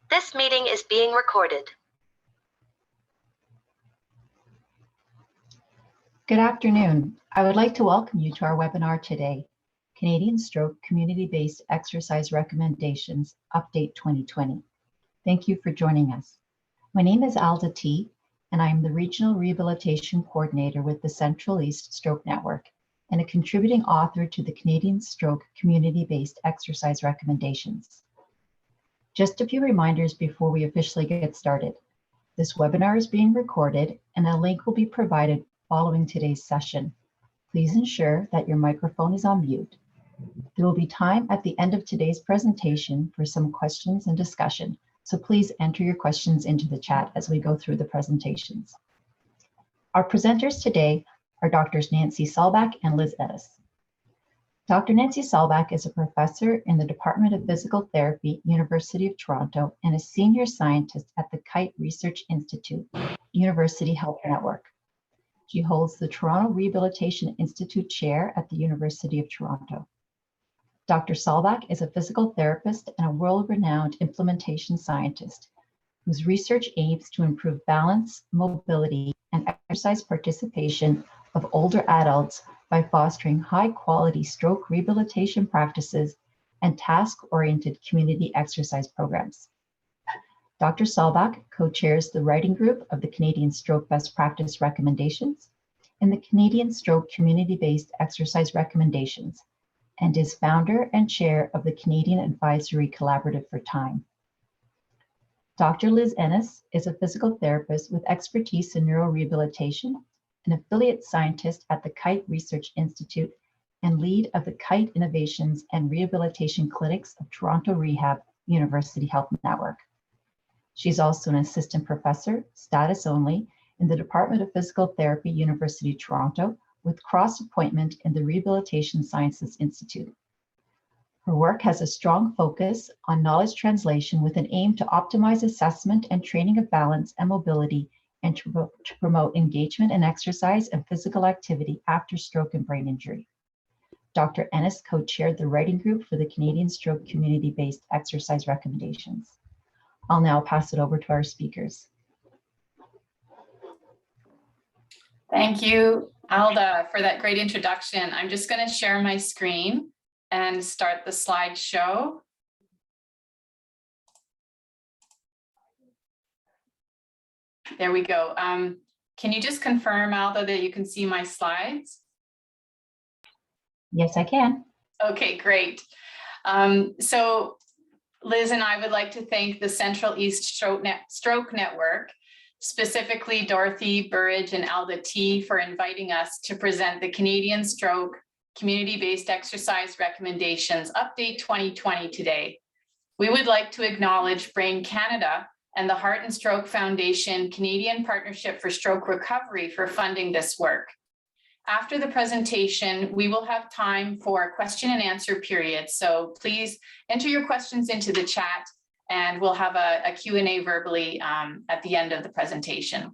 This meeting is being recorded. Good afternoon. I would like to welcome you to our webinar today, Canadian Stroke Community-Based Exercise Recommendations Update 2020. Thank you for joining us. My name is Alda T, and I am the Regional Rehabilitation Coordinator with the Central East Stroke Network and a contributing author to the Canadian Stroke Community-Based Exercise Recommendations. Just a few reminders before we officially get started. This webinar is being recorded and a link will be provided following today's session. Please ensure that your microphone is on mute. There will be time at the end of today's presentation for some questions and discussion, so please enter your questions into the chat as we go through the presentations. Our presenters today are Drs. Nancy Salbach and Liz Inness. Dr. Nancy Salbach is a professor in the Department of Physical Therapy, University of Toronto, and a senior scientist at the Kite Research Institute, University Health Network. She holds the Toronto Rehabilitation Institute Chair at the University of Toronto. Dr. Salbach is a physical therapist and a world-renowned implementation scientist whose research aims to improve balance, mobility, and exercise participation of older adults by fostering high-quality stroke rehabilitation practices and task-oriented community exercise programs. Dr. Salbach co-chairs the writing group of the Canadian Stroke Best Practice Recommendations and the Canadian Stroke Community-Based Exercise Recommendations, and is founder and chair of the Canadian Advisory Collaborative for Time. Dr. Liz Inness is a physical therapist with expertise in neurorehabilitation, an affiliate scientist at the Kite Research Institute, and lead of the Kite Innovations and Rehabilitation Clinics of Toronto Rehab University Health Network. She's also an assistant professor, status only, in the Department of Physical Therapy, University of Toronto, with cross-appointment in the Rehabilitation Sciences Institute. Her work has a strong focus on knowledge translation with an aim to optimize assessment and training of balance and mobility and to promote engagement in exercise and physical activity after stroke and brain injury. Dr. Inness co-chaired the writing group for the Canadian Stroke Community-Based Exercise Recommendations. I'll now pass it over to our speakers. Thank you, Alda, for that great introduction. I'm just going to share my screen and start the slideshow. There we go. Can you just confirm, Alda, that you can see my slides? Yes, I can. Okay, great. So Liz and I would like to thank the Central East Stroke Network, specifically Dorothy Burridge and Alda T, for inviting us to present the Canadian Stroke Community-Based Exercise Recommendations Update 2020 today. We would like to acknowledge Brain Canada and the Heart and Stroke Foundation Canadian Partnership for Stroke Recovery for funding this work. After the presentation, we will have time for a question and answer period. So please enter your questions into the chat and we'll have a Q&A verbally at the end of the presentation.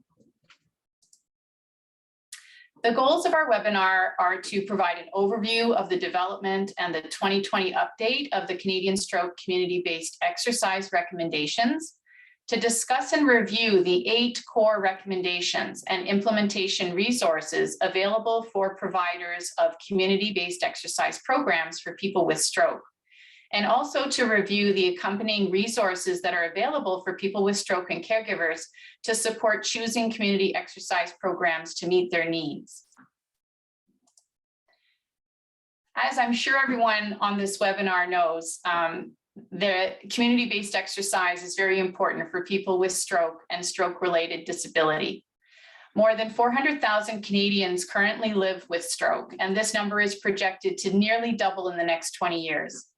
The goals of our webinar are to provide an overview of the development and the 2020 update of the Canadian Stroke Community-Based Exercise Recommendations, to discuss and review the 8 core recommendations and implementation resources available for providers of community-based exercise programs for people with stroke, and also to review the accompanying resources that are available for people with stroke and caregivers to support choosing community exercise programs to meet their needs. As I'm sure everyone on this webinar knows, the community-based exercise is very important for people with stroke and stroke-related disability. More than 400,000 Canadians currently live with stroke, and this number is projected to nearly double in the next 20 years.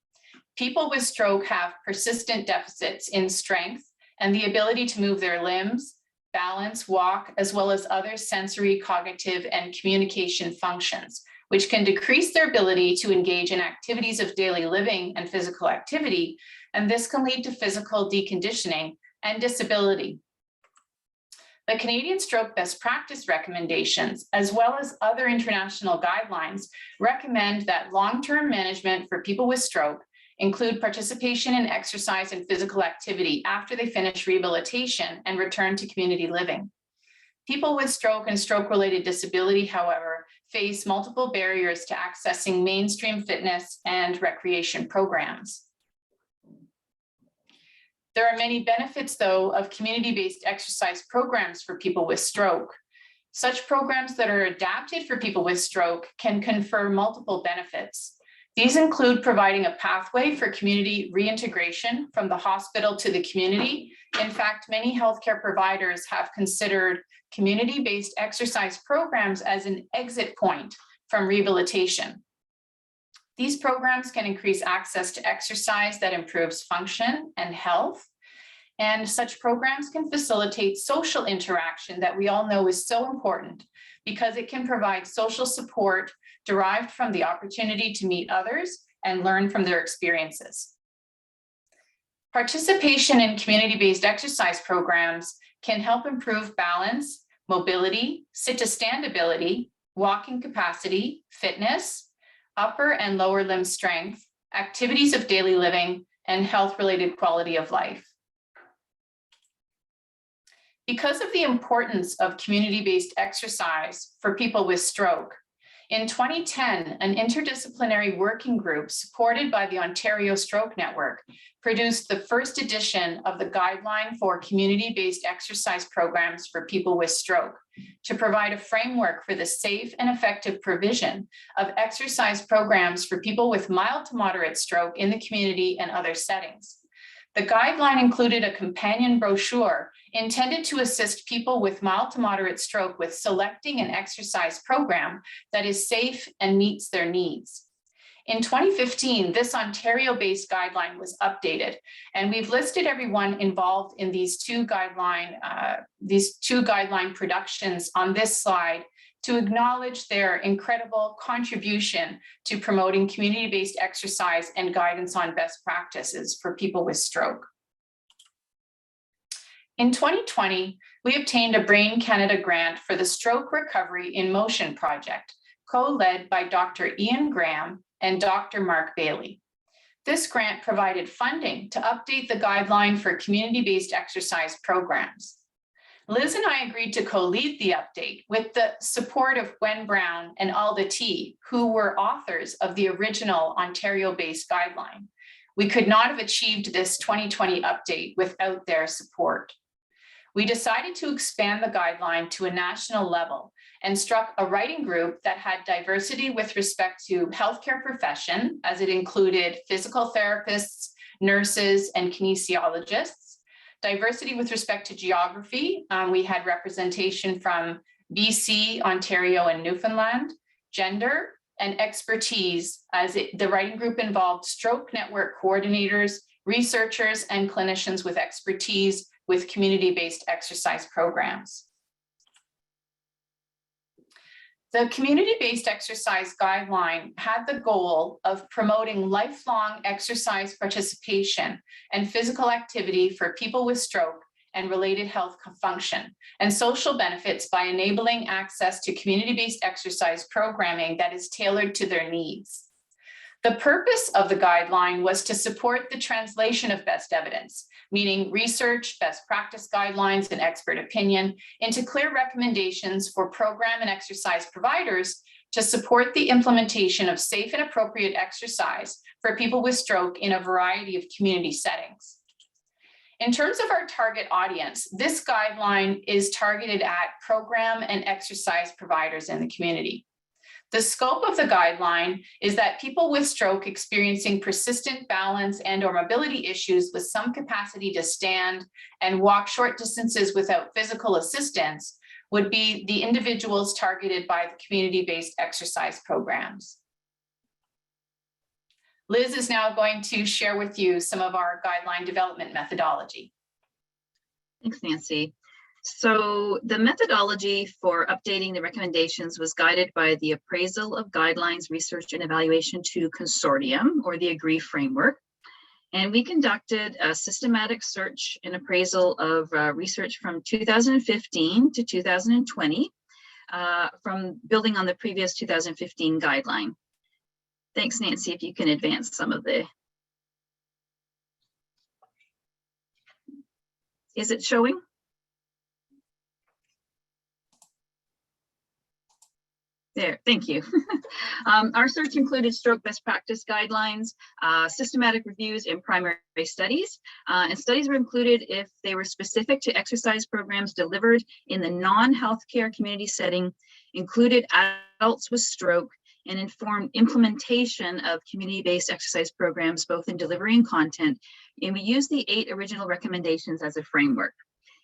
People with stroke have persistent deficits in strength and the ability to move their limbs, balance, walk, as well as other sensory, cognitive, and communication functions, which can decrease their ability to engage in activities of daily living and physical activity, and this can lead to physical deconditioning and disability. The Canadian Stroke Best Practice Recommendations, as well as other international guidelines, recommend that long-term management for people with stroke include participation in exercise and physical activity after they finish rehabilitation and return to community living. People with stroke and stroke-related disability, however, face multiple barriers to accessing mainstream fitness and recreation programs. There are many benefits, though, of community-based exercise programs for people with stroke. Such programs that are adapted for people with stroke can confer multiple benefits. These include providing a pathway for community reintegration from the hospital to the community. In fact, many healthcare providers have considered community-based exercise programs as an exit point from rehabilitation. These programs can increase access to exercise that improves function and health. And such programs can facilitate social interaction that we all know is so important because it can provide social support derived from the opportunity to meet others and learn from their experiences. Participation in community-based exercise programs can help improve balance, mobility, sit-to-stand ability, walking capacity, fitness, upper and lower limb strength, activities of daily living, and health-related quality of life. Because of the importance of community-based exercise for people with stroke, in 2010, an interdisciplinary working group supported by the Ontario Stroke Network produced the first edition of the Guideline for Community-Based Exercise Programs for People with Stroke to provide a framework for the safe and effective provision of exercise programs for people with mild to moderate stroke in the community and other settings. The guideline included a companion brochure intended to assist people with mild to moderate stroke with selecting an exercise program that is safe and meets their needs. In 2015, this Ontario-based guideline was updated, and we've listed everyone involved in these two guideline productions on this slide to acknowledge their incredible contribution to promoting community-based exercise and guidance on best practices for people with stroke. In 2020, we obtained a Brain Canada grant for the Stroke Recovery in Motion project, co-led by Dr. Ian Graham and Dr. Mark Bailey. This grant provided funding to update the guideline for community-based exercise programs. Liz and I agreed to co-lead the update with the support of Gwen Brown and Alda T, who were authors of the original Ontario-based guideline. We could not have achieved this 2020 update without their support. We decided to expand the guideline to a national level and struck a writing group that had diversity with respect to healthcare profession, as it included physical therapists, nurses, and kinesiologists. Diversity with respect to geography, we had representation from BC, Ontario, and Newfoundland. Gender and expertise, as the writing group involved stroke network coordinators, researchers, and clinicians with expertise with community-based exercise programs. The community-based exercise guideline had the goal of promoting lifelong exercise participation and physical activity for people with stroke and related health function and social benefits by enabling access to community-based exercise programming that is tailored to their needs. The purpose of the guideline was to support the translation of best evidence, meaning research, best practice guidelines, and expert opinion, into clear recommendations for program and exercise providers to support the implementation of safe and appropriate exercise for people with stroke in a variety of community settings. In terms of our target audience, this guideline is targeted at program and exercise providers in the community. The scope of the guideline is that people with stroke experiencing persistent balance and/or mobility issues with some capacity to stand and walk short distances without physical assistance would be the individuals targeted by the community-based exercise programs. Liz is now going to share with you some of our guideline development methodology. Thanks, Nancy. So the methodology for updating the recommendations was guided by the appraisal of guidelines, research and evaluation to consortium, or the AGREE framework. And we conducted a systematic search and appraisal of research from 2015 to 2020, from building on the previous 2015 guideline. Thanks, Nancy, if you can advance some of the Is it showing? There, thank you. Our search included stroke best practice guidelines, systematic reviews, and primary studies. And studies were included if they were specific to exercise programs delivered in the non-healthcare community setting, included adults with stroke, and informed implementation of community-based exercise programs, both in delivery and content. And we used the 8 original recommendations as a framework.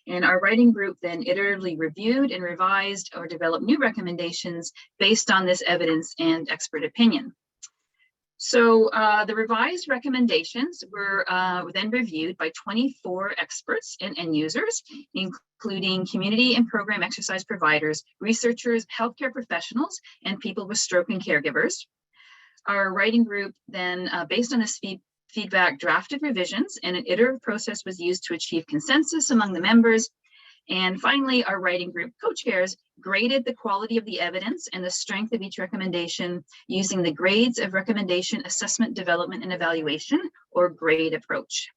And our writing group then iteratively reviewed and revised or developed new recommendations based on this evidence and expert opinion. So the revised recommendations were then reviewed by 24 experts and end users, including community and program exercise providers, researchers, healthcare professionals, and people with stroke and caregivers. Our writing group then, based on this feedback, drafted revisions, and an iterative process was used to achieve consensus among the members. And finally, our writing group co-chairs graded the quality of the evidence and the strength of each recommendation using the grades of recommendation, assessment, development, and evaluation, or GRADE approach.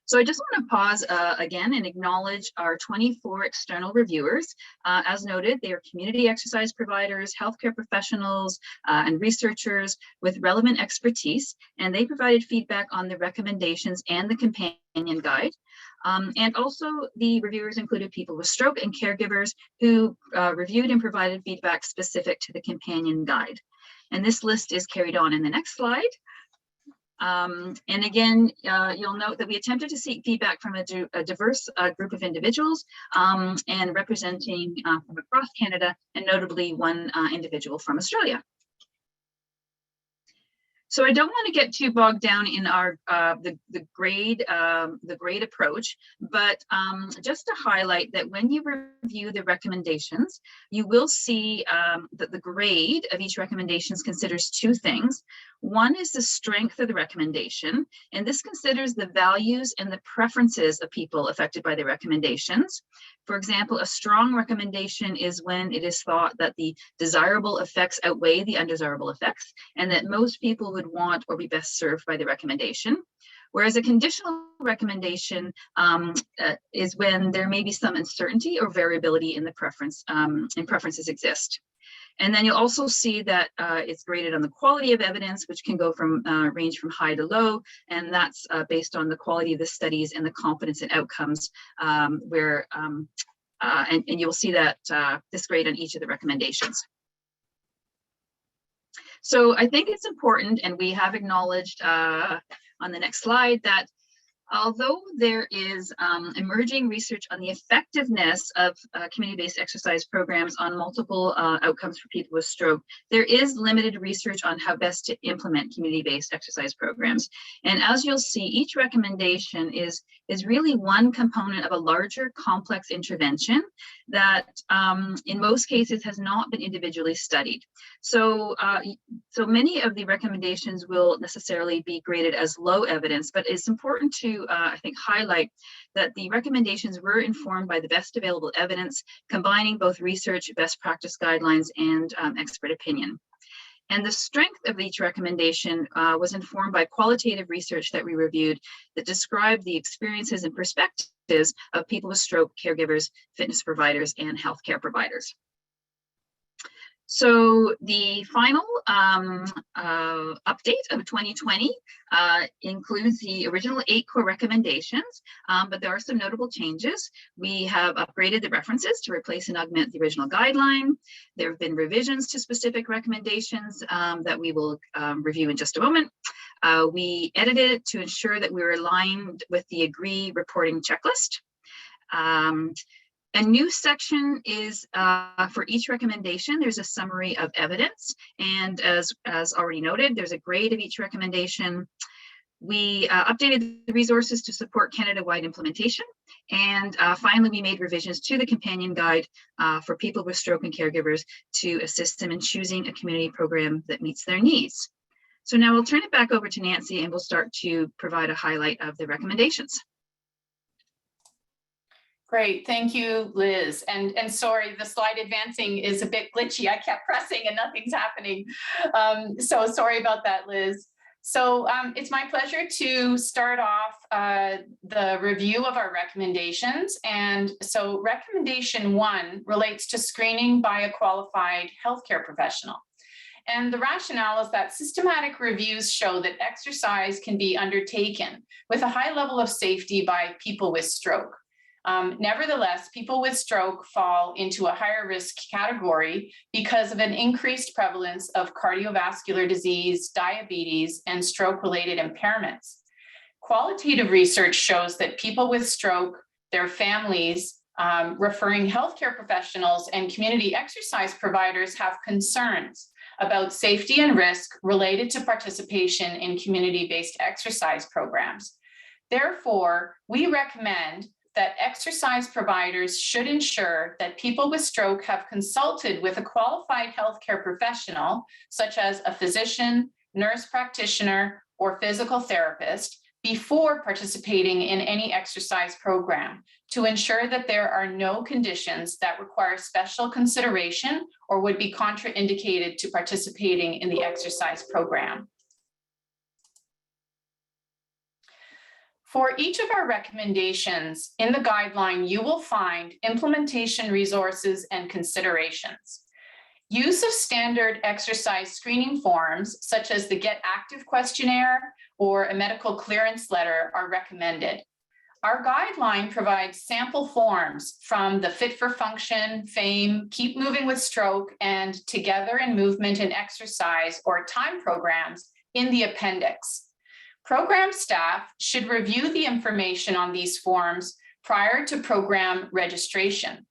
So I just want to pause again and acknowledge our 24 external reviewers. As noted, they are community exercise providers, healthcare professionals, and researchers with relevant expertise, and they provided feedback on the recommendations and the companion guide. And also the reviewers included people with stroke and caregivers who reviewed and provided feedback specific to the companion guide. And this list is carried on in the next slide. And again, you'll note that we attempted to seek feedback from a diverse group of individuals and representing from across Canada, and notably one individual from Australia. So I don't want to get too bogged down in our the grade approach, but just to highlight that when you review the recommendations, you will see that the grade of each recommendation considers 2 things. One is the strength of the recommendation, and this considers the values and the preferences of people affected by the recommendations. For example, a strong recommendation is when it is thought that the desirable effects outweigh the undesirable effects, and that most people would want or be best served by the recommendation. Whereas a conditional recommendation is when there may be some uncertainty or variability in the preference, and preferences exist. And then you'll also see that it's graded on the quality of evidence, which can go from range from high to low, and that's based on the quality of the studies and the competence and outcomes, and you'll see that this grade on each of the recommendations. So I think it's important, and we have acknowledged on the next slide, that although there is emerging research on the effectiveness of community-based exercise programs on multiple outcomes for people with stroke, there is limited research on how best to implement community-based exercise programs. And as you'll see, each recommendation is really one component of a larger complex intervention that in most cases has not been individually studied. So, so many of the recommendations will necessarily be graded as low evidence, but it's important to I think highlight that the recommendations were informed by the best available evidence, combining both research, best practice guidelines, and expert opinion. And the strength of each recommendation was informed by qualitative research that we reviewed that described the experiences and perspectives of people with stroke, caregivers, fitness providers, and healthcare providers. So the final update of 2020 includes the original 8 core recommendations, but there are some notable changes. We have upgraded the references to replace and augment the original guideline. There have been revisions to specific recommendations that we will review in just a moment. We edited it to ensure that we were aligned with the AGREE reporting checklist. A new section is for each recommendation, there's a summary of evidence. And as already noted, there's a grade of each recommendation. We updated the resources to support Canada-wide implementation. And finally, we made revisions to the companion guide for people with stroke and caregivers to assist them in choosing a community program that meets their needs. So now we'll turn it back over to Nancy and we'll start to provide a highlight of the recommendations. Great, thank you, Liz. And sorry, the slide advancing is a bit glitchy. I kept pressing and nothing's happening. So sorry about that, Liz. So it's my pleasure to start off the review of our recommendations. And so recommendation 1 relates to screening by a qualified healthcare professional. And the rationale is that systematic reviews show that exercise can be undertaken with a high level of safety by people with stroke. Nevertheless, people with stroke fall into a higher risk category because of an increased prevalence of cardiovascular disease, diabetes, and stroke-related impairments. Qualitative research shows that people with stroke, their families, referring healthcare professionals, and community exercise providers have concerns about safety and risk related to participation in community-based exercise programs. Therefore, we recommend that exercise providers should ensure that people with stroke have consulted with a qualified healthcare professional, such as a physician, nurse practitioner, or physical therapist, before participating in any exercise program to ensure that there are no conditions that require special consideration or would be contraindicated to participating in the exercise program. For each of our recommendations in the guideline, you will find implementation resources and considerations. Use of standard exercise screening forms, such as the Get Active questionnaire or a medical clearance letter, are recommended. Our guideline provides sample forms from the Fit for Function, FAME, Keep Moving with Stroke, and Together in Movement and Exercise or TIME programs in the appendix. Program staff should review the information on these forms prior to program registration.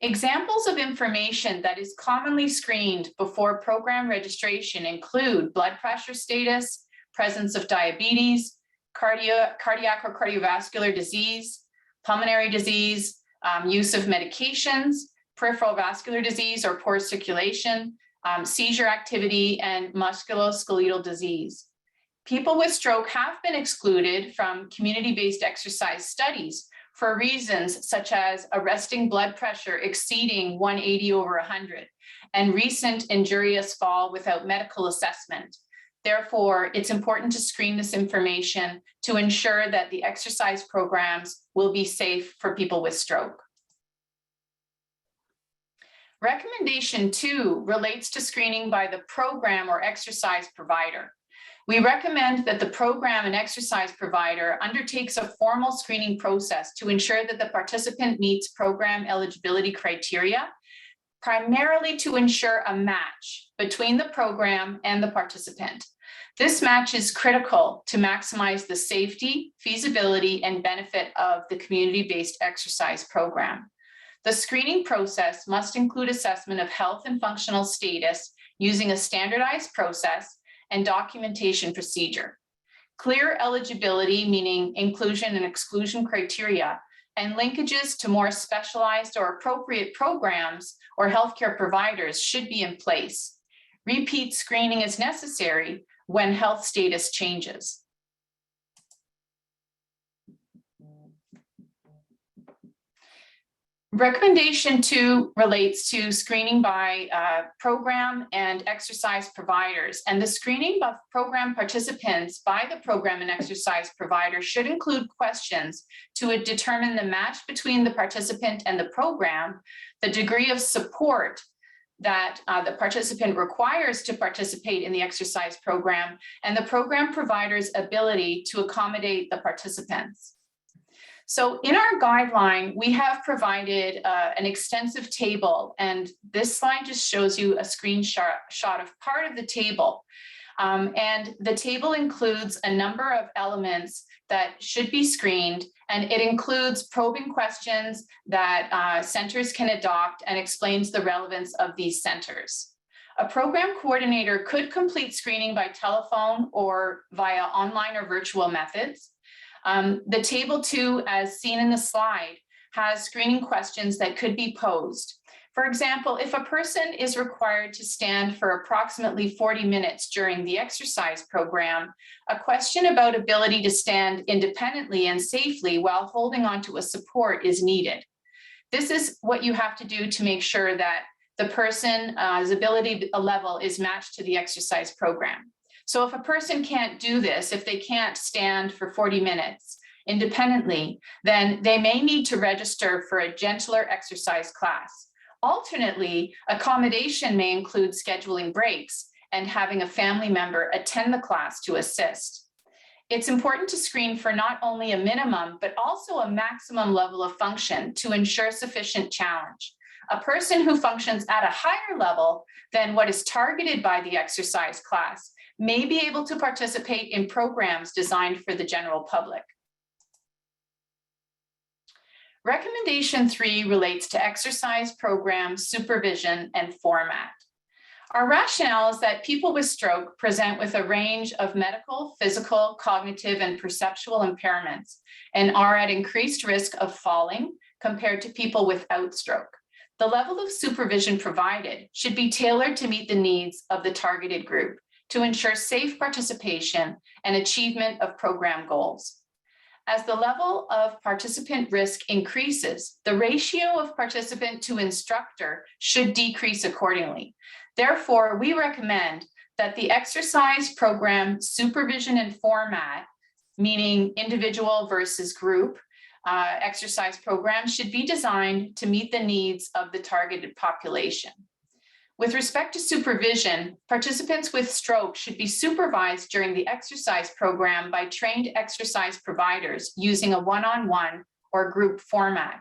Examples of information that is commonly screened before program registration include blood pressure status, presence of diabetes, cardiac or cardiovascular disease, pulmonary disease, use of medications, peripheral vascular disease or poor circulation, seizure activity, and musculoskeletal disease. People with stroke have been excluded from community-based exercise studies for reasons such as a resting blood pressure exceeding 180/100 and recent injurious fall without medical assessment. Therefore, it's important to screen this information to ensure that the exercise programs will be safe for people with stroke. Recommendation 2 relates to screening by the program or exercise provider. We recommend that the program and exercise provider undertakes a formal screening process to ensure that the participant meets program eligibility criteria, primarily to ensure a match between the program and the participant. This match is critical to maximize the safety, feasibility, and benefit of the community-based exercise program. The screening process must include assessment of health and functional status using a standardized process and documentation procedure. Clear eligibility, meaning inclusion and exclusion criteria, and linkages to more specialized or appropriate programs or healthcare providers should be in place. Repeat screening is necessary when health status changes. Recommendation 2 relates to screening by program and exercise providers. And the screening of program participants by the program and exercise provider should include questions to determine the match between the participant and the program, the degree of support that the participant requires to participate in the exercise program, and the program provider's ability to accommodate the participants. So in our guideline, we have provided an extensive table, and this slide just shows you a screenshot of part of the table. And the table includes a number of elements that should be screened, and it includes probing questions that centers can adopt and explains the relevance of these centers. A program coordinator could complete screening by telephone or via online or virtual methods. The table 2, as seen in the slide, has screening questions that could be posed. For example, if a person is required to stand for approximately 40 minutes during the exercise program, a question about ability to stand independently and safely while holding onto a support is needed. This is what you have to do to make sure that the person's ability level is matched to the exercise program. So if a person can't do this, if they can't stand for 40 minutes independently, then they may need to register for a gentler exercise class. Alternately, accommodation may include scheduling breaks and having a family member attend the class to assist. It's important to screen for not only a minimum, but also a maximum level of function to ensure sufficient challenge. A person who functions at a higher level than what is targeted by the exercise class may be able to participate in programs designed for the general public. Recommendation 3 relates to exercise program supervision and format. Our rationale is that people with stroke present with a range of medical, physical, cognitive, and perceptual impairments and are at increased risk of falling compared to people without stroke. The level of supervision provided should be tailored to meet the needs of the targeted group to ensure safe participation and achievement of program goals. As the level of participant risk increases, the ratio of participant to instructor should decrease accordingly. Therefore, we recommend that the exercise program supervision and format, meaning individual versus group exercise program, should be designed to meet the needs of the targeted population. With respect to supervision, participants with stroke should be supervised during the exercise program by trained exercise providers using a one-on-one or group format.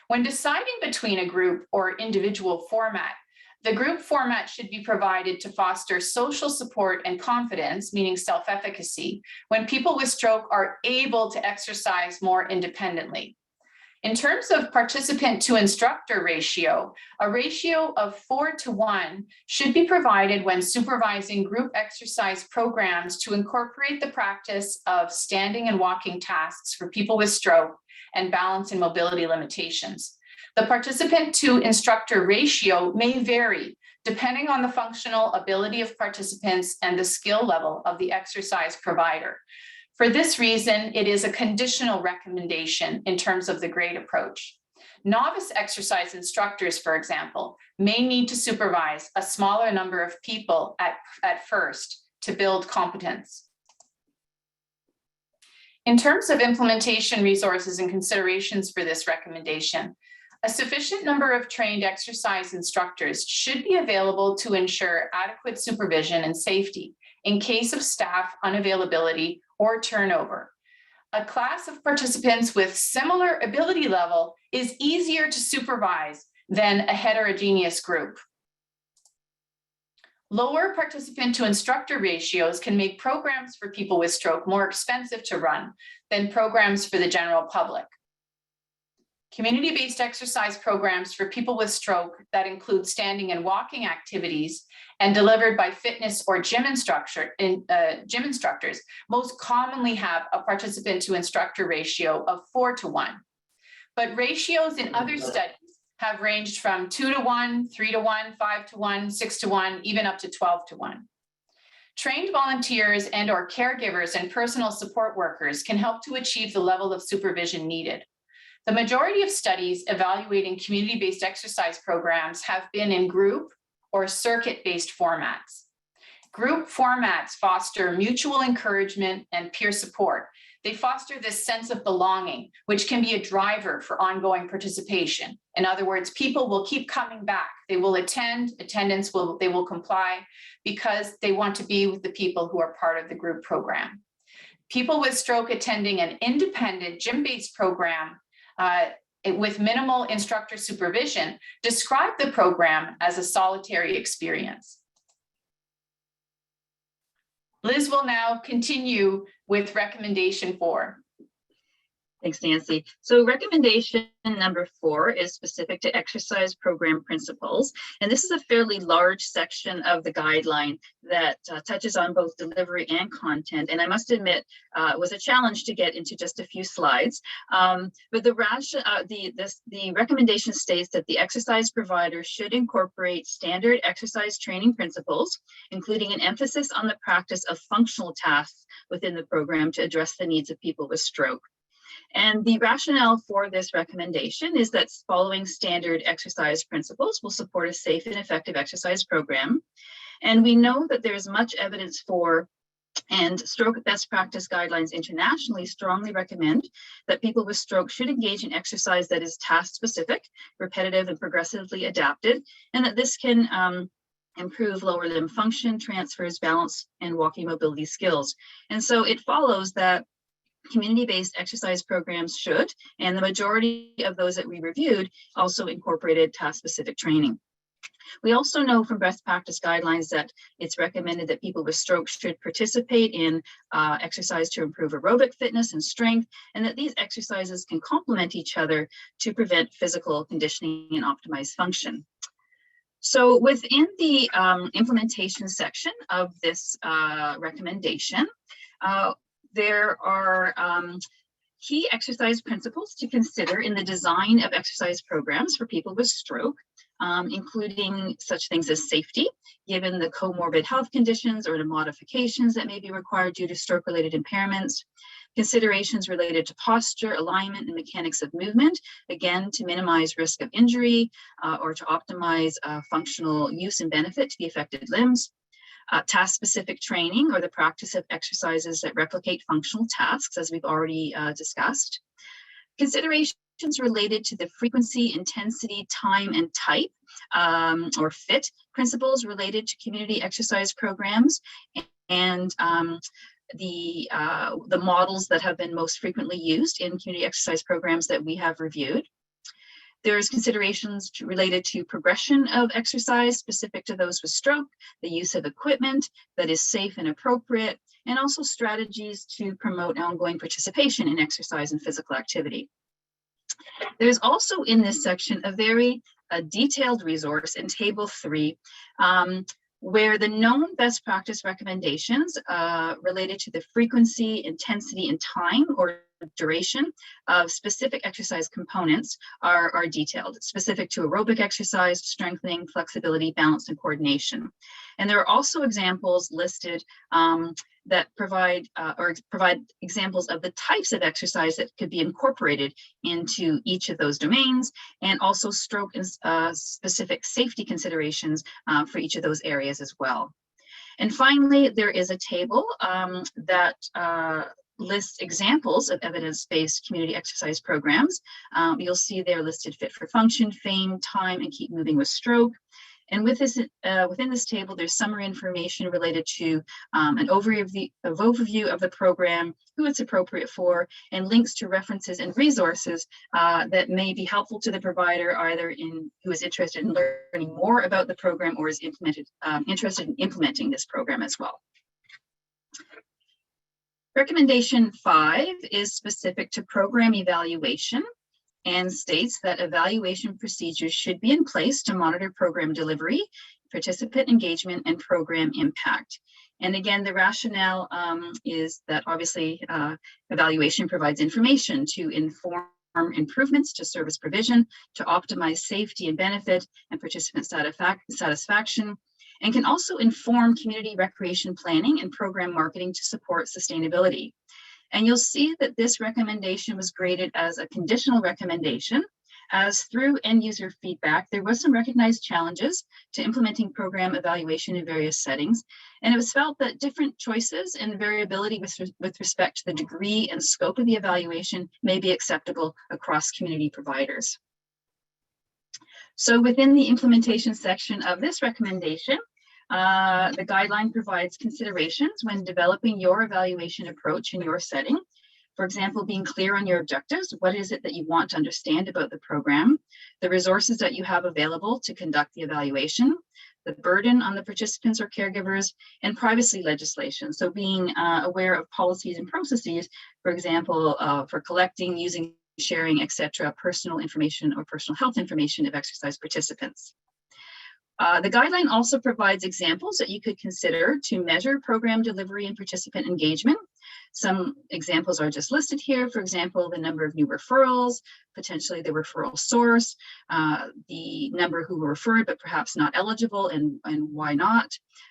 When deciding between a group or individual format, the group format should be provided to foster social support and confidence, meaning self-efficacy, when people with stroke are able to exercise more independently. In terms of participant to instructor ratio, a ratio of 4:1 should be provided when supervising group exercise programs to incorporate the practice of standing and walking tasks for people with stroke and balance and mobility limitations. The participant to instructor ratio may vary depending on the functional ability of participants and the skill level of the exercise provider. For this reason, it is a conditional recommendation in terms of the grade approach. Novice exercise instructors, for example, may need to supervise a smaller number of people at first to build competence. In terms of implementation resources and considerations for this recommendation, a sufficient number of trained exercise instructors should be available to ensure adequate supervision and safety in case of staff unavailability or turnover. A class of participants with similar ability level is easier to supervise than a heterogeneous group. Lower participant to instructor ratios can make programs for people with stroke more expensive to run than programs for the general public. Community-based exercise programs for people with stroke that include standing and walking activities and delivered by fitness or gym instructors most commonly have a participant to instructor ratio of 4:1. But ratios in other studies have ranged from 2:1, 3:1, 5:1, 6:1, even up to 12:1. Trained volunteers and or caregivers and personal support workers can help to achieve the level of supervision needed. The majority of studies evaluating community-based exercise programs have been in group or circuit-based formats. Group formats foster mutual encouragement and peer support. They foster this sense of belonging, which can be a driver for ongoing participation. In other words, people will keep coming back. They will attend, they will comply because they want to be with the people who are part of the group program. People with stroke attending an independent gym-based program with minimal instructor supervision describe the program as a solitary experience. Liz will now continue with recommendation 4. Thanks, Nancy. So recommendation number 4 is specific to exercise program principles. And this is a fairly large section of the guideline that touches on both delivery and content. And I must admit, it was a challenge to get into just a few slides. But the recommendation states that the exercise provider should incorporate standard exercise training principles, including an emphasis on the practice of functional tasks within the program to address the needs of people with stroke. And the rationale for this recommendation is that following standard exercise principles will support a safe and effective exercise program. And we know that there's much evidence for And stroke best practice guidelines internationally strongly recommend that people with stroke should engage in exercise that is task specific, repetitive, and progressively adapted, and that this can improve lower limb function, transfers, balance, and walking mobility skills. And so it follows that community-based exercise programs should, and the majority of those that we reviewed also incorporated task-specific training. We also know from best practice guidelines that it's recommended that people with stroke should participate in exercise to improve aerobic fitness and strength, and that these exercises can complement each other to prevent physical conditioning and optimize function. So within the implementation section of this recommendation, there are key exercise principles to consider in the design of exercise programs for people with stroke, including such things as safety, given the comorbid health conditions or the modifications that may be required due to stroke-related impairments, considerations related to posture, alignment, and mechanics of movement, again, to minimize risk of injury or to optimize functional use and benefit to the affected limbs, task-specific training or the practice of exercises that replicate functional tasks, as we've already discussed. Considerations related to the frequency, intensity, time, and type, or FITT principles related to community exercise programs, and the models that have been most frequently used in community exercise programs that we have reviewed. There's considerations related to progression of exercise specific to those with stroke, the use of equipment that is safe and appropriate, and also strategies to promote ongoing participation in exercise and physical activity. There's also in this section a very detailed resource in Table 3, where the known best practice recommendations related to the frequency, intensity, and time or duration of specific exercise components are detailed, specific to aerobic exercise, strengthening, flexibility, balance, and coordination. And there are also examples listed that provide examples of the types of exercise that could be incorporated into each of those domains, and also stroke and specific safety considerations for each of those areas as well. And finally, there is a table that lists examples of evidence-based community exercise programs. You'll see they're listed fit for function, fame, time, and keep moving with stroke. And with this, within this table, there's summary information related to an overview of the program, who it's appropriate for, and links to references and resources that may be helpful to the provider, either who is interested in learning more about the program or is interested in implementing this program as well. Recommendation 5 is specific to program evaluation and states that evaluation procedures should be in place to monitor program delivery, participant engagement, and program impact. And again, the rationale is that obviously evaluation provides information to inform improvements to service provision, to optimize safety and benefit and participant satisfaction, and can also inform community recreation planning and program marketing to support sustainability. And you'll see that this recommendation was graded as a conditional recommendation, as through end user feedback, there was some recognized challenges to implementing program evaluation in various settings. And it was felt that different choices and variability with respect to the degree and scope of the evaluation may be acceptable across community providers. So within the implementation section of this recommendation, the guideline provides considerations when developing your evaluation approach in your setting. For example, being clear on your objectives. What is it that you want to understand about the program? The resources that you have available to conduct the evaluation, the burden on the participants or caregivers, and privacy legislation. So being aware of policies and processes, for example, for collecting, using, sharing, etc., personal information or personal health information of exercise participants. The guideline also provides examples that you could consider to measure program delivery and participant engagement. Some examples are just listed here. For example, the number of new referrals, potentially the referral source, the number who were referred but perhaps not eligible and why not,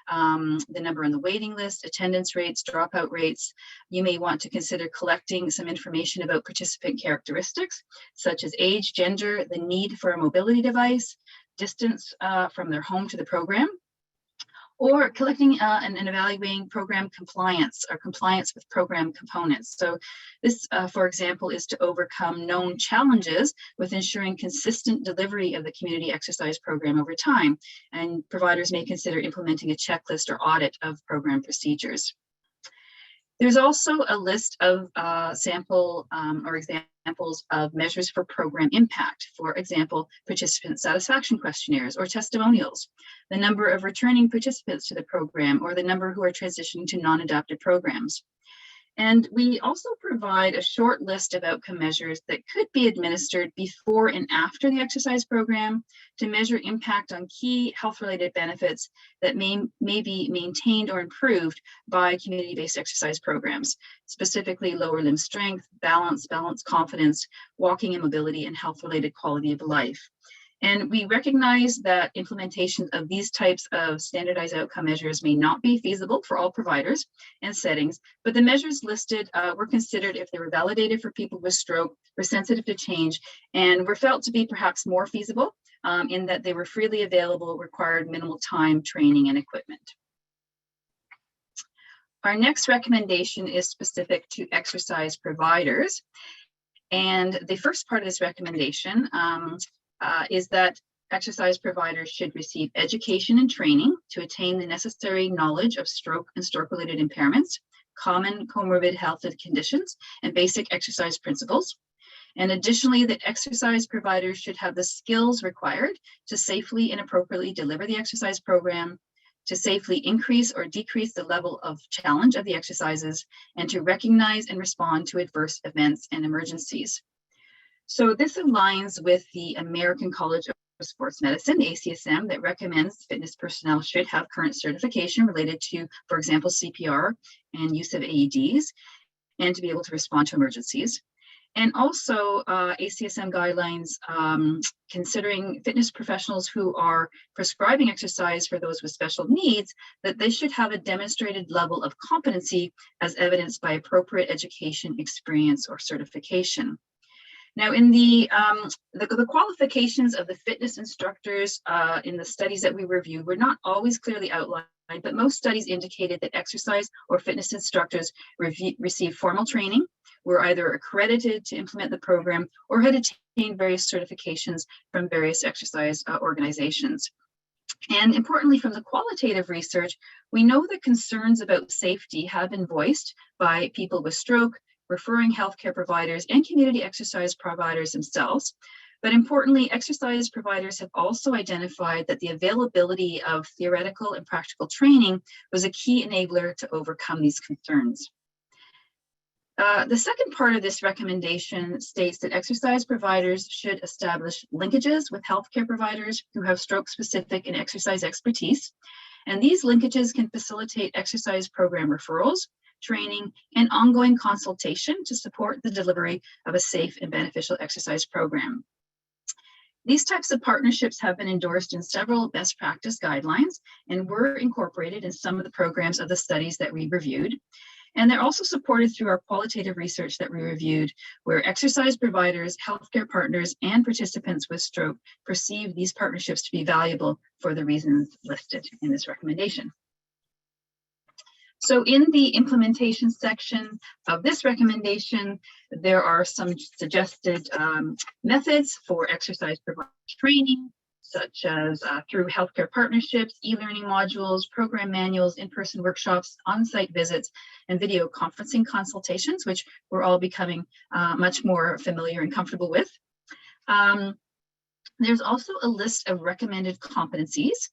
the number on the waiting list, attendance rates, dropout rates. You may want to consider collecting some information about participant characteristics, such as age, gender, the need for a mobility device, distance from their home to the program. or collecting and evaluating program compliance or compliance with program components. So this, for example, is to overcome known challenges with ensuring consistent delivery of the community exercise program over time. And providers may consider implementing a checklist or audit of program procedures. There's also a list of sample or examples of measures for program impact. For example, participant satisfaction questionnaires or testimonials, the number of returning participants to the program, or the number who are transitioning to non-adaptive programs. And we also provide a short list of outcome measures that could be administered before and after the exercise program to measure impact on key health-related benefits that may be maintained or improved by community-based exercise programs, specifically lower limb strength, balance confidence, walking and mobility, and health-related quality of life. And we recognize that implementation of these types of standardized outcome measures may not be feasible for all providers and settings, but the measures listed were considered if they were validated for people with stroke, were sensitive to change, and were felt to be perhaps more feasible in that they were freely available, required minimal time, training, and equipment. Our next recommendation is specific to exercise providers. And the first part of this recommendation is that exercise providers should receive education and training to attain the necessary knowledge of stroke and stroke-related impairments, common comorbid health conditions, and basic exercise principles. And additionally, that exercise providers should have the skills required to safely and appropriately deliver the exercise program, to safely increase or decrease the level of challenge of the exercises, and to recognize and respond to adverse events and emergencies. So this aligns with the American College of Sports Medicine, ACSM, that recommends fitness personnel should have current certification related to, for example, CPR and use of AEDs, and to be able to respond to emergencies. And also ACSM guidelines considering fitness professionals who are prescribing exercise for those with special needs, that they should have a demonstrated level of competency as evidenced by appropriate education, experience, or certification. Now, in the qualifications of the fitness instructors in the studies that we reviewed were not always clearly outlined, but most studies indicated that exercise or fitness instructors received formal training, were either accredited to implement the program, or had attained various certifications from various exercise organizations. And importantly, from the qualitative research, we know that concerns about safety have been voiced by people with stroke, referring healthcare providers, and community exercise providers themselves. But importantly, exercise providers have also identified that the availability of theoretical and practical training was a key enabler to overcome these concerns. The second part of this recommendation states that exercise providers should establish linkages with healthcare providers who have stroke-specific and exercise expertise. And these linkages can facilitate exercise program referrals, training, and ongoing consultation to support the delivery of a safe and beneficial exercise program. These types of partnerships have been endorsed in several best practice guidelines and were incorporated in some of the programs of the studies that we reviewed. And they're also supported through our qualitative research that we reviewed, where exercise providers, healthcare partners, and participants with stroke perceive these partnerships to be valuable for the reasons listed in this recommendation. So in the implementation section of this recommendation, there are some suggested methods for exercise provider training, such as through healthcare partnerships, e-learning modules, program manuals, in-person workshops, on-site visits, and video conferencing consultations, which we're all becoming much more familiar and comfortable with. There's also a list of recommended competencies,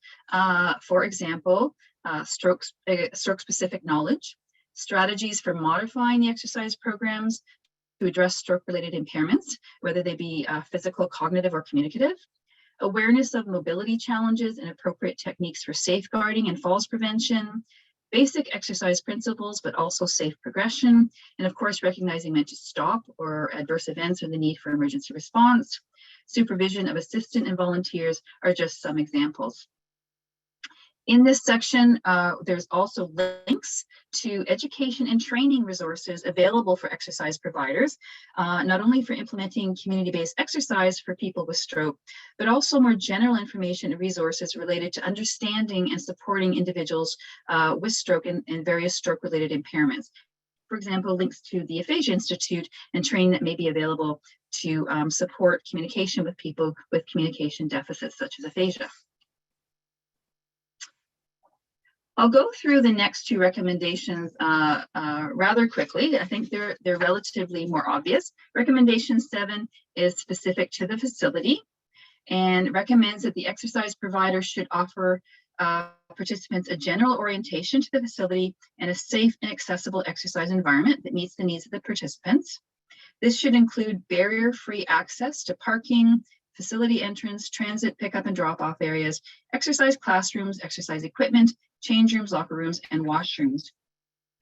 for example, stroke-specific knowledge, strategies for modifying the exercise programs to address stroke-related impairments, whether they be physical, cognitive, or communicative, awareness of mobility challenges and appropriate techniques for safeguarding and falls prevention, basic exercise principles, but also safe progression, and of course, recognizing when to stop or adverse events or the need for emergency response. Supervision of assistant and volunteers are just some examples. In this section, there's also links to education and training resources available for exercise providers, not only for implementing community-based exercise for people with stroke, but also more general information and resources related to understanding and supporting individuals with stroke and various stroke-related impairments. For example, links to the Aphasia Institute and training that may be available to support communication with people with communication deficits such as aphasia. I'll go through the next two recommendations rather quickly. I think they're relatively more obvious. Recommendation 7 is specific to the facility and recommends that the exercise provider should offer participants a general orientation to the facility and a safe and accessible exercise environment that meets the needs of the participants. This should include barrier-free access to parking, facility entrance, transit pickup and drop-off areas, exercise classrooms, exercise equipment, change rooms, locker rooms, and washrooms.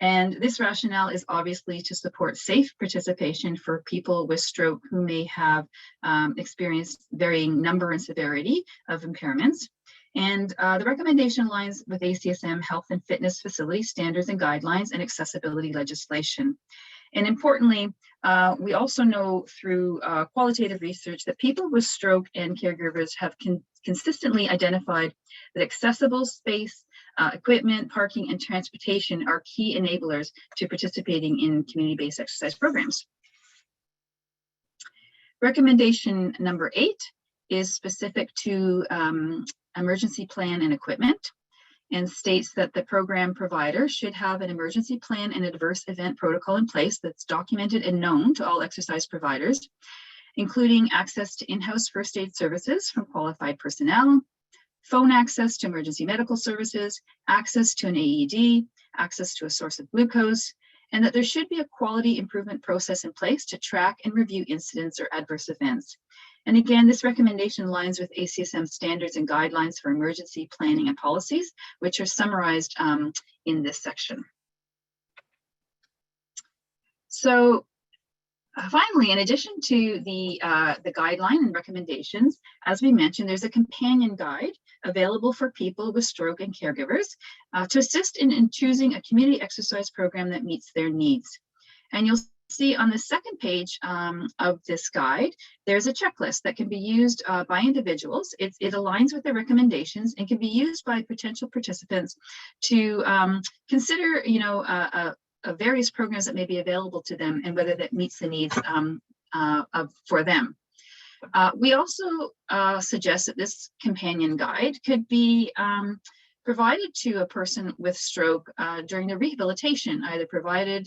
And this rationale is obviously to support safe participation for people with stroke who may have experienced varying number and severity of impairments. And the recommendation aligns with ACSM health and fitness facility standards and guidelines and accessibility legislation. And importantly, we also know through qualitative research that people with stroke and caregivers have consistently identified that accessible space, equipment, parking, and transportation are key enablers to participating in community-based exercise programs. Recommendation number 8 is specific to emergency plan and equipment, and states that the program provider should have an emergency plan and adverse event protocol in place that's documented and known to all exercise providers, including access to in-house first aid services from qualified personnel, phone access to emergency medical services, access to an AED, access to a source of glucose, and that there should be a quality improvement process in place to track and review incidents or adverse events. And again, this recommendation aligns with ACSM standards and guidelines for emergency planning and policies, which are summarized in this section. So finally, in addition to the guideline and recommendations, as we mentioned, there's a companion guide available for people with stroke and caregivers to assist in choosing a community exercise program that meets their needs. And you'll see on the second page of this guide, there's a checklist that can be used by individuals. It aligns with the recommendations and can be used by potential participants to consider, various programs that may be available to them and whether that meets the needs for them. We also suggest that this companion guide could be provided to a person with stroke during their rehabilitation, either provided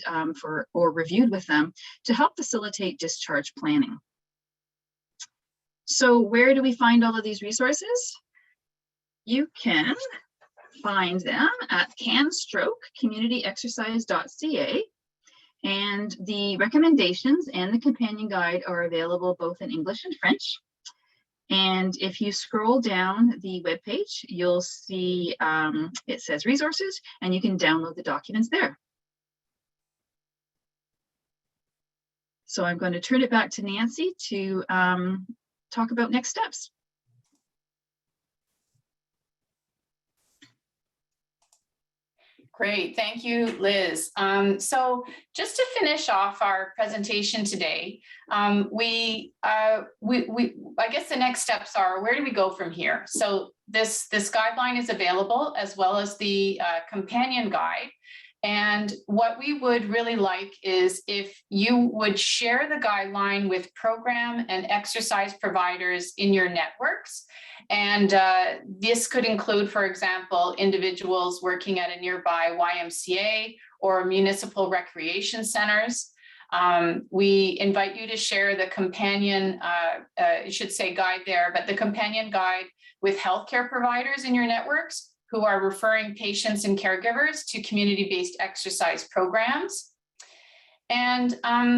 or reviewed with them to help facilitate discharge planning. So where do we find all of these resources? You can find them at canstroke.communityexercise.ca, and the recommendations and the companion guide are available both in English and French. And if you scroll down the webpage, you'll see it says resources, and you can download the documents there. So I'm going to turn it back to Nancy to talk about next steps. Great, thank you, Liz. So just to finish off our presentation today, I guess the next steps are, where do we go from here? So this guideline is available as well as the companion guide. And what we would really like is if you would share the guideline with program and exercise providers in your networks. And this could include, for example, individuals working at a nearby YMCA or municipal recreation centers. We invite you to share the companion, it should say guide there, but the companion guide with healthcare providers in your networks who are referring patients and caregivers to community-based exercise programs. And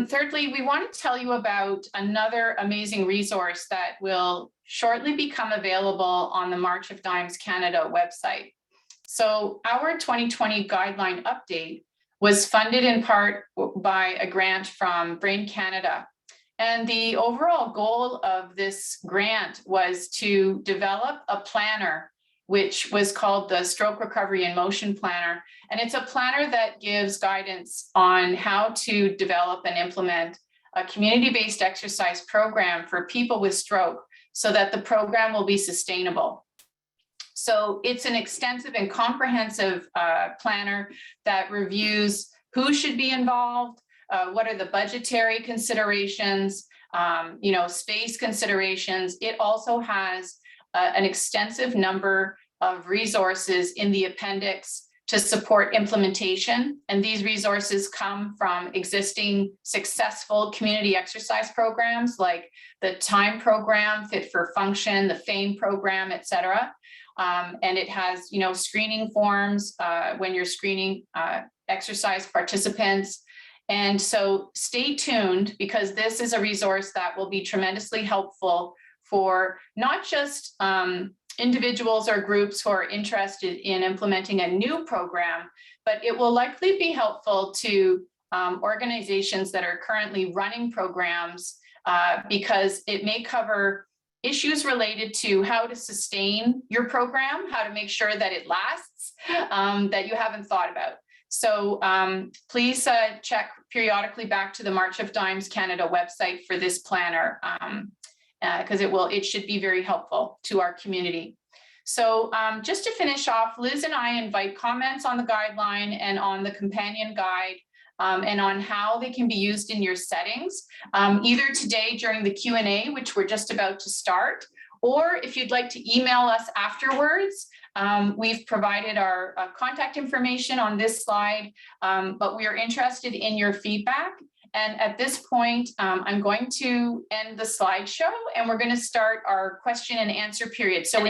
thirdly, we want to tell you about another amazing resource that will shortly become available on the March of Dimes Canada website. So our 2020 guideline update was funded in part by a grant from Brain Canada. And the overall goal of this grant was to develop a planner which was called the Stroke Recovery and Motion Planner. And it's a planner that gives guidance on how to develop and implement a community-based exercise program for people with stroke so that the program will be sustainable. So it's an extensive and comprehensive planner that reviews who should be involved, what are the budgetary considerations, space considerations. It also has an extensive number of resources in the appendix to support implementation. And these resources come from existing successful community exercise programs like the TIME program, Fit for Function, the FAME program, et cetera. And it has, screening forms when you're screening exercise participants. And so stay tuned, because this is a resource that will be tremendously helpful for not just individuals or groups who are interested in implementing a new program, but it will likely be helpful to organizations that are currently running programs because it may cover issues related to how to sustain your program, how to make sure that it lasts, that you haven't thought about. So please check periodically back to the March of Dimes Canada website for this planner, because it should be very helpful to our community. So just to finish off, Liz and I invite comments on the guideline and on the companion guide, and on how they can be used in your settings, either today during the Q&A, which we're just about to start, or if you'd like to email us afterwards. We've provided our contact information on this slide, but we are interested in your feedback. And at this point, I'm going to end the slideshow, and we're going to start our question and answer period. So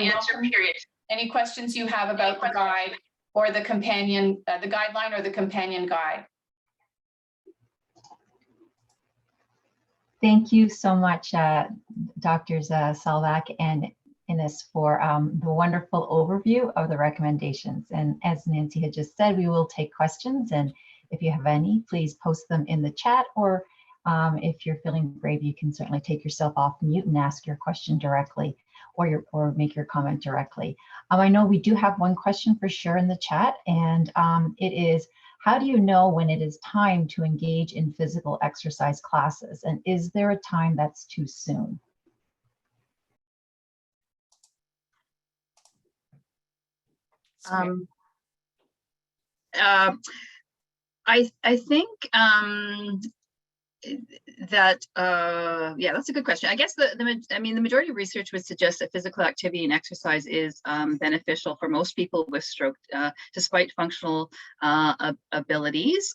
any questions you have about the guide or the companion, the guideline or the companion guide. Thank you so much, Drs. Salbach and Inness, for the wonderful overview of the recommendations. And as Nancy had just said, we will take questions, and if you have any, please post them in the chat, or if you're feeling brave, you can certainly take yourself off mute and ask your question directly, or make your comment directly. I know we do have one question for sure in the chat, and it is, how do you know when it is time to engage in physical exercise classes? And is there a time that's too soon? I think that yeah, that's a good question. I guess the majority of research would suggest that physical activity and exercise is beneficial for most people with stroke, despite functional abilities.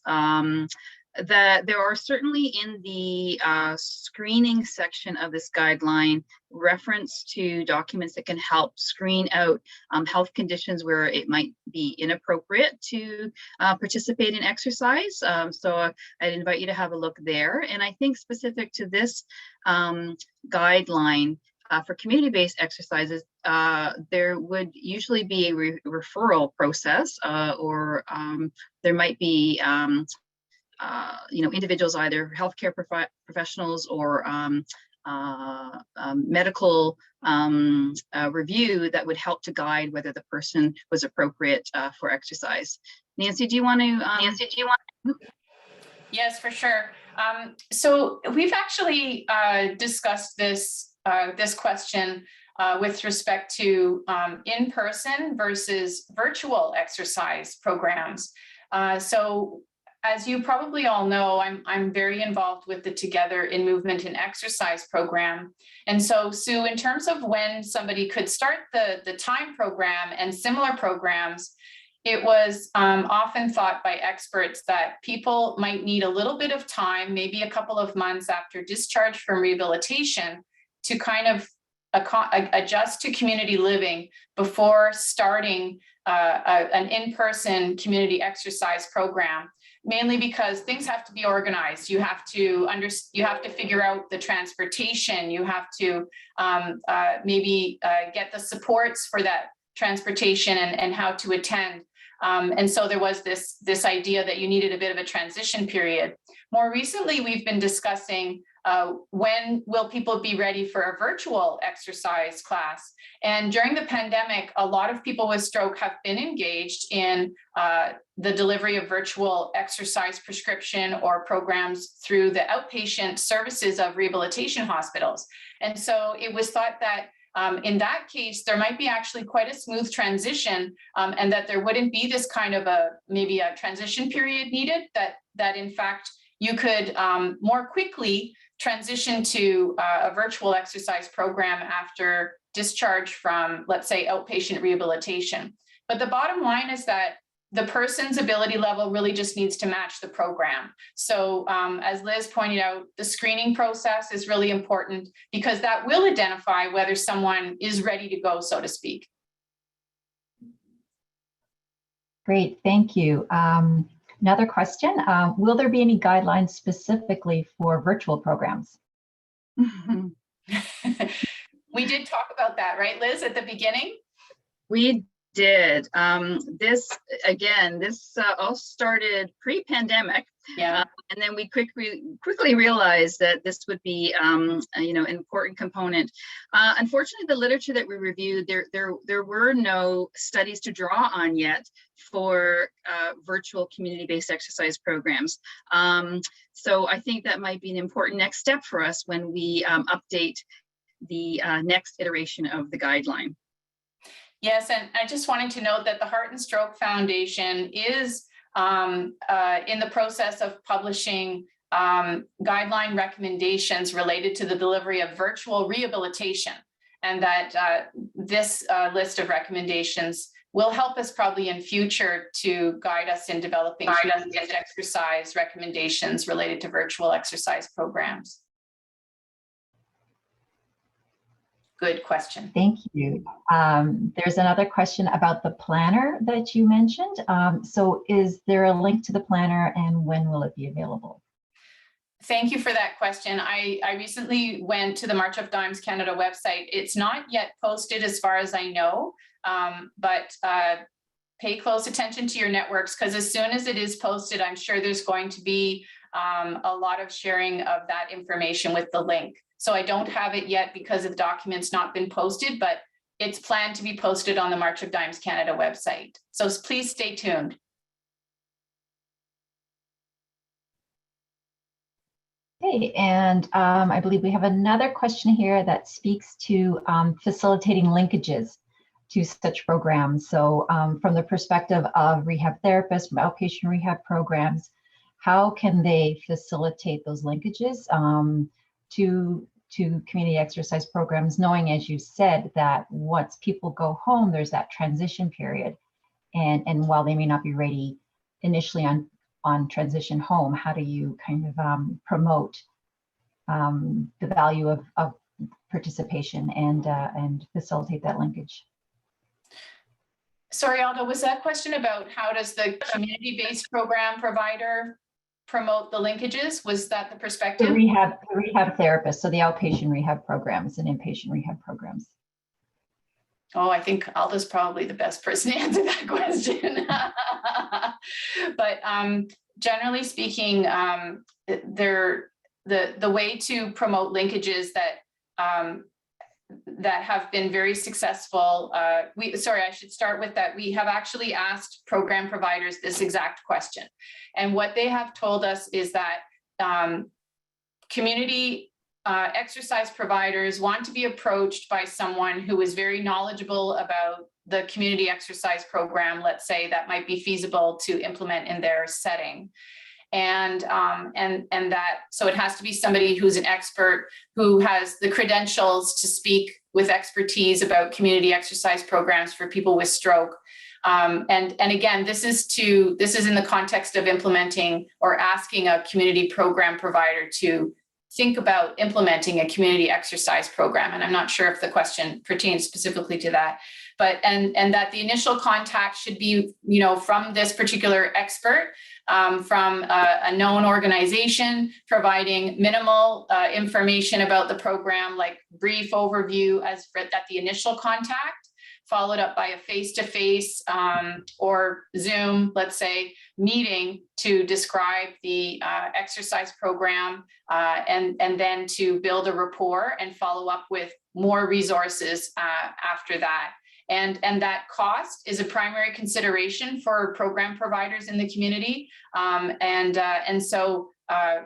That there are certainly in the screening section of this guideline reference to documents that can help screen out health conditions where it might be inappropriate to participate in exercise. So I'd invite you to have a look there. And I think specific to this guideline for community-based exercises, there would usually be a referral process, or there might be individuals, either healthcare professionals or medical review that would help to guide whether the person was appropriate for exercise. Nancy, do you want to? Yes, for sure. So we've actually discussed this question with respect to in-person versus virtual exercise programs. So as you probably all know, I'm very involved with the Together in Movement and Exercise program. And so, Sue, in terms of when somebody could start the TIME program and similar programs, it was often thought by experts that people might need a little bit of time, maybe a couple of months after discharge from rehabilitation, to kind of adjust to community living before starting an in-person community exercise program. Mainly because things have to be organized. You have to figure out the transportation. You have to maybe get the supports for that transportation and how to attend. And so there was this idea that you needed a bit of a transition period. More recently, we've been discussing when will people be ready for a virtual exercise class? And during the pandemic, a lot of people with stroke have been engaged in the delivery of virtual exercise prescription or programs through the outpatient services of rehabilitation hospitals. And so it was thought that in that case, there might be actually quite a smooth transition, and that there wouldn't be this kind of maybe a transition period needed, that in fact you could more quickly transition to a virtual exercise program after discharge from, let's say, outpatient rehabilitation. But the bottom line is that the person's ability level really just needs to match the program. So as Liz pointed out, the screening process is really important because that will identify whether someone is ready to go, so to speak. Great, thank you. Another question, will there be any guidelines specifically for virtual programs? We did talk about that, right, Liz, at the beginning? We did. This all started pre-pandemic. Yeah. And then we quickly realized that this would be, an important component. Unfortunately, the literature that we reviewed, there were no studies to draw on yet for virtual community-based exercise programs. So I think that might be an important next step for us when we update the next iteration of the guideline. Yes, and I just wanted to note that the Heart and Stroke Foundation is in the process of publishing guideline recommendations related to the delivery of virtual rehabilitation, and that this list of recommendations will help us probably in future to guide us in developing exercise recommendations related to virtual exercise programs. Good question. Thank you. There's another question about the planner that you mentioned. So is there a link to the planner and when will it be available? Thank you for that question. I recently went to the March of Dimes Canada website. It's not yet posted as far as I know, but pay close attention to your networks, because as soon as it is posted, I'm sure there's going to be a lot of sharing of that information with the link. So I don't have it yet because the document's not been posted, but it's planned to be posted on the March of Dimes Canada website. So please stay tuned. Okay, and I believe we have another question here that speaks to facilitating linkages to such programs. So from the perspective of rehab therapists, from outpatient rehab programs, how can they facilitate those linkages to community exercise programs, knowing, as you said, that once people go home, there's that transition period. And while they may not be ready initially on transition home, how do you kind of promote the value of participation and facilitate that linkage? Sorry, Aldo, was that question about how does the community-based program provider promote the linkages? Was that the perspective? The rehab therapists, so the outpatient rehab programs and inpatient rehab programs. Oh, I think Aldo's probably the best person to answer that question. But generally speaking, the way to promote linkages that have been very successful. I should start with that. We have actually asked program providers this exact question. And what they have told us is that community exercise providers want to be approached by someone who is very knowledgeable about the community exercise program, let's say, that might be feasible to implement in their setting. And that, so it has to be somebody who's an expert, who has the credentials to speak with expertise about community exercise programs for people with stroke. And again, this is in the context of implementing or asking a community program provider to think about implementing a community exercise program. And I'm not sure if the question pertains specifically to that, but and that the initial contact should be, from this particular expert, from a known organization, providing minimal information about the program, like brief overview at the initial contact, followed up by a face-to-face or Zoom, let's say, meeting to describe the exercise program and then to build a rapport and follow up with more resources after that. And that cost is a primary consideration for program providers in the community. And so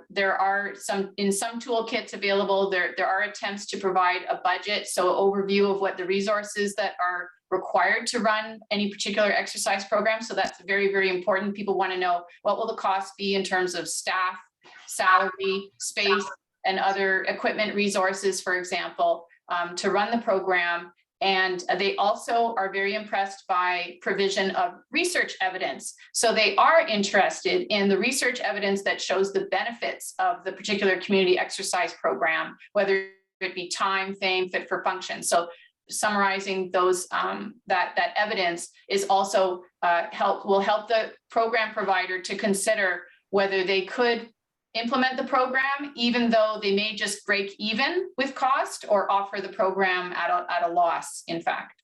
there are some toolkits available. There are attempts to provide a budget, so overview of what the resources that are required to run any particular exercise program. So that's very, very important. People want to know, what will the cost be in terms of staff, salary, space, and other equipment resources, for example, to run the program. And they also are very impressed by provision of research evidence. So they are interested in the research evidence that shows the benefits of the particular community exercise program, whether it be time, fame, fit for function. So summarizing those that evidence is also will help the program provider to consider whether they could implement the program, even though they may just break even with cost, or offer the program at a loss, in fact.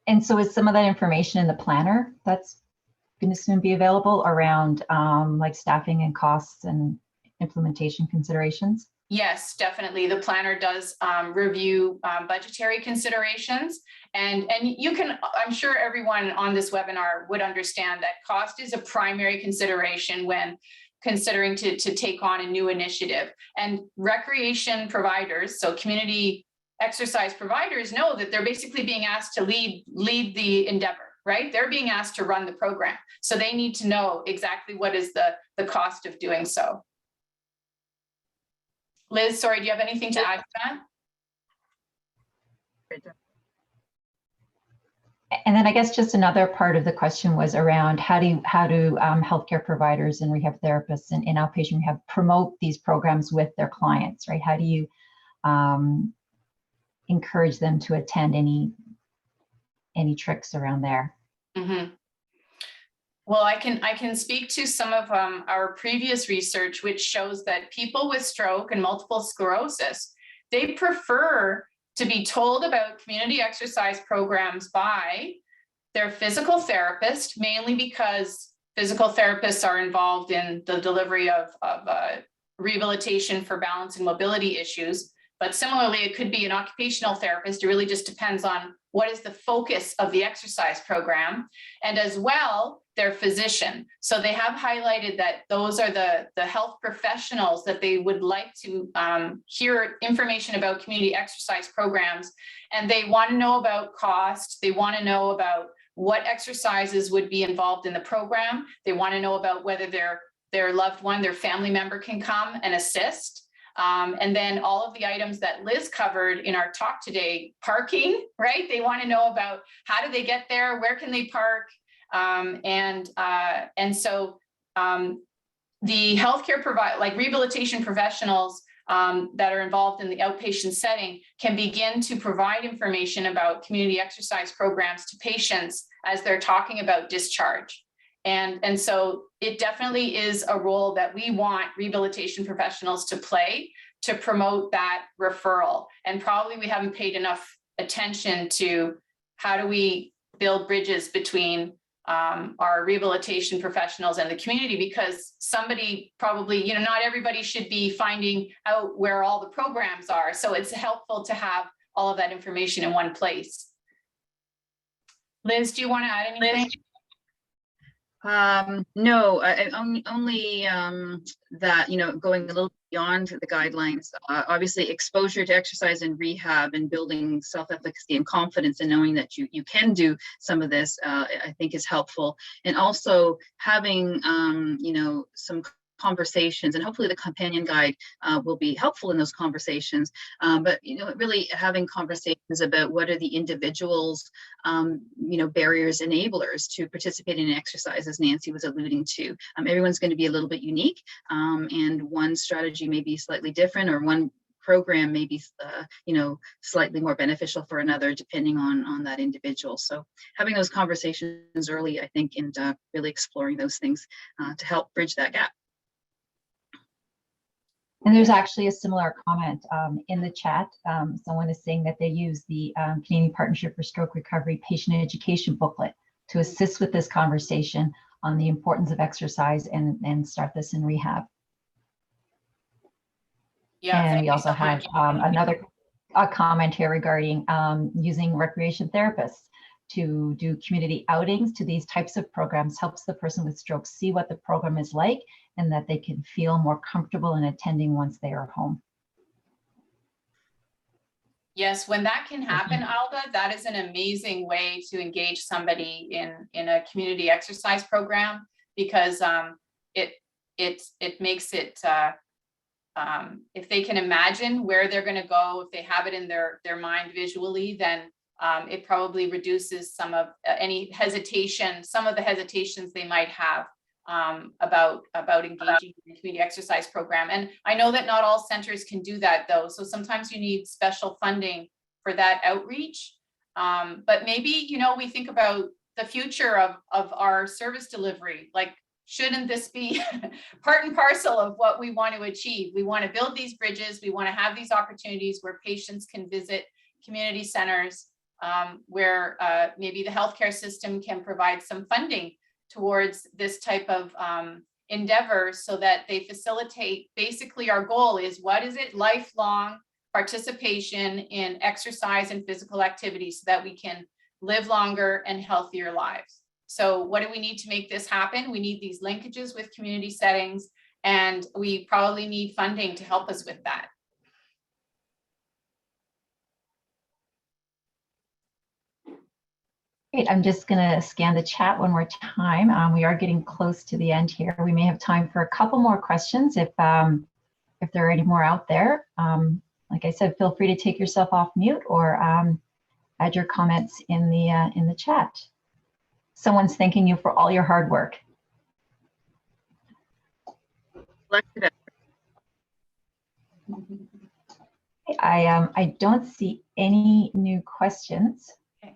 And so is some of that information in the planner that's going to soon be available around like staffing and costs and implementation considerations? Yes, definitely. The planner does review budgetary considerations, and you can, I'm sure everyone on this webinar would understand that cost is a primary consideration when considering to take on a new initiative. And recreation providers, so community exercise providers, know that they're basically being asked to lead the endeavor, right? They're being asked to run the program. So they need to know exactly what is the cost of doing so. Liz, sorry, do you have anything to add to that? And then I guess just another part of the question was around how do healthcare providers and rehab therapists and in outpatient rehab promote these programs with their clients, right? How do you encourage them to attend? Any tricks around there? Mm-hmm. Well, I can speak to some of our previous research, which shows that people with stroke and multiple sclerosis, they prefer to be told about community exercise programs by their physical therapist, mainly because physical therapists are involved in the delivery of rehabilitation for balance and mobility issues. But similarly, it could be an occupational therapist. It really just depends on what is the focus of the exercise program, and as well, their physician. So they have highlighted that those are the health professionals that they would like to hear information about community exercise programs. And they want to know about cost. They want to know about what exercises would be involved in the program. They want to know about whether their loved one, their family member can come and assist. And then all of the items that Liz covered in our talk today, parking, right? They want to know about how do they get there? Where can they park? And so the healthcare provider, like rehabilitation professionals that are involved in the outpatient setting, can begin to provide information about community exercise programs to patients as they're talking about discharge. And so it definitely is a role that we want rehabilitation professionals to play to promote that referral. And probably we haven't paid enough attention to how do we build bridges between our rehabilitation professionals and the community, because somebody probably, not everybody should be finding out where all the programs are. So it's helpful to have all of that information in one place. Liz, do you want to add anything? No, only that, going a little beyond the guidelines, obviously exposure to exercise and rehab and building self-efficacy and confidence and knowing that you can do some of this, I think is helpful. And also having, some conversations, and hopefully the companion guide will be helpful in those conversations, but really having conversations about what are the individuals barriers, enablers to participate in exercise, as Nancy was alluding to. Everyone's going to be a little bit unique, and one strategy may be slightly different, or one program may be slightly more beneficial for another, depending on that individual. So having those conversations early, I think, and really exploring those things to help bridge that gap. And there's actually a similar comment in the chat. Someone is saying that they use the Canadian Partnership for Stroke Recovery Patient Education booklet to assist with this conversation on the importance of exercise and start this in rehab. Yeah, and we also have another comment here regarding using recreation therapists to do community outings to these types of programs helps the person with stroke see what the program is like and that they can feel more comfortable in attending once they are home. Yes, when that can happen, Alba, that is an amazing way to engage somebody in a community exercise program, because it makes it if they can imagine where they're going to go, if they have it in their mind visually, then it probably reduces some of any hesitation, some of the hesitations they might have about engaging in the community exercise program. And I know that not all centers can do that though. So sometimes you need special funding for that outreach. But maybe, you know, we think about the future of our service delivery, like, shouldn't this be part and parcel of what we want to achieve? We want to build these bridges. We want to have these opportunities where patients can visit community centers, where maybe the healthcare system can provide some funding towards this type of endeavor so that they facilitate. Basically, our goal is, what is it? Lifelong participation in exercise and physical activity so that we can live longer and healthier lives. So what do we need to make this happen? We need these linkages with community settings, and we probably need funding to help us with that. Great. I'm just going to scan the chat one more time. We are getting close to the end here. We may have time for a couple more questions if there are any more out there. Like I said, feel free to take yourself off mute or add your comments in the chat. Someone's thanking you for all your hard work. I don't see any new questions. Okay.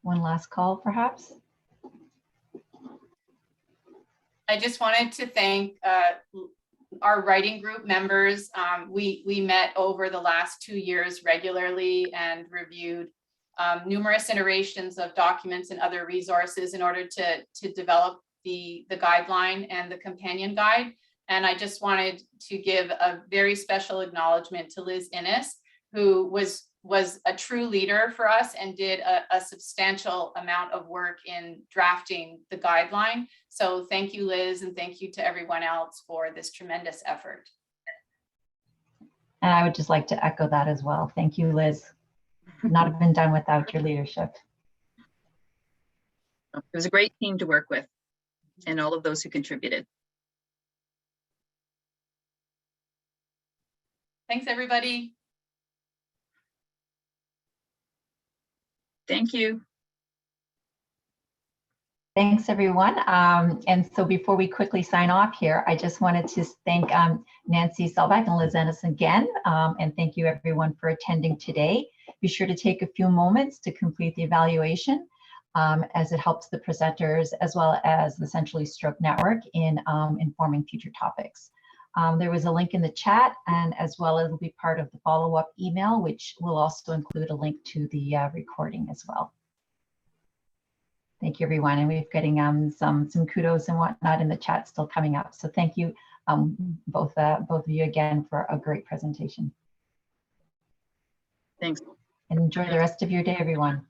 One last call, perhaps. I just wanted to thank our writing group members. We met over the last 2 years regularly and reviewed numerous iterations of documents and other resources in order to develop the guideline and the companion guide. And I just wanted to give a very special acknowledgement to Liz Inness, who was a true leader for us and did a substantial amount of work in drafting the guideline. So thank you, Liz, and thank you to everyone else for this tremendous effort. And I would just like to echo that as well. Thank you, Liz. Could not have been done without your leadership. It was a great team to work with, and all of those who contributed. Thanks, everybody. Thank you. Thanks, everyone. And so before we quickly sign off here, I just wanted to thank Nancy Salbach and Liz Inness again. And thank you, everyone, for attending today. Be sure to take a few moments to complete the evaluation, as it helps the presenters as well as the Centrally Stroke Network in informing future topics. There was a link in the chat, and as well as it'll be part of the follow-up email, which will also include a link to the recording as well. Thank you, everyone. And we're getting some kudos and whatnot in the chat still coming up. So thank you, both of you again for a great presentation. Thanks. And enjoy the rest of your day, everyone.